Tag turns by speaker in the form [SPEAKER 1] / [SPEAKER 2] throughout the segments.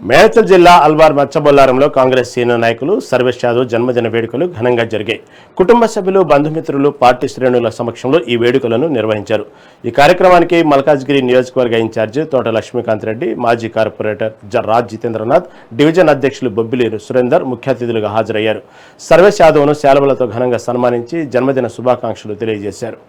[SPEAKER 1] మేడ్చల్ జిల్లా అల్వార్ మచ్చబొల్లారంలో కాంగ్రెస్ సీనియర్ నాయకులు సర్వేష్ యాదవ్ జన్మదిన వేడుకలు ఘనంగా జరిగాయి. కుటుంబ సభ్యులు, బంధుమిత్రులు, పార్టీ శ్రేణుల సమక్షంలో ఈ వేడుకలను నిర్వహించారు. ఈ కార్యక్రమానికి మల్కాజ్గిరి నియోజకవర్గ ఇన్ఛార్జి తోట లక్ష్మీకాంత్ రెడ్డి, మాజీ కార్పొరేటర్ రాజ్ జితేంద్రనాథ్, డివిజన్ అధ్యక్షులు బొబ్బిలి సురేందర్ ముఖ్య అతిథులుగా హాజరయ్యారు. సర్వేష్ యాదవ్ను శాలువలతో ఘనంగా సన్మానించి జన్మదిన శుభాకాంక్షలు తెలియజేశారు.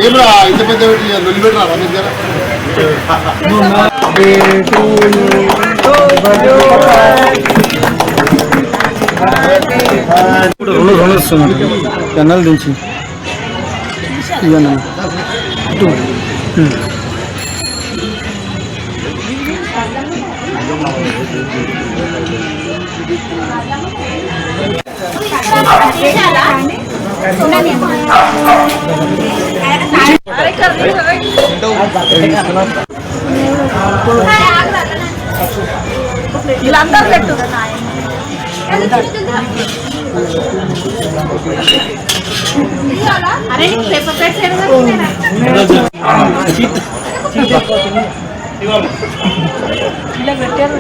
[SPEAKER 2] ఏమరా ఇంత పెద్ద నిలబెట్టరా
[SPEAKER 3] జనాలు దించి
[SPEAKER 4] వీళ్ళందరూ పెట్టు అరే పేపర్ ఇలా పెట్టారు.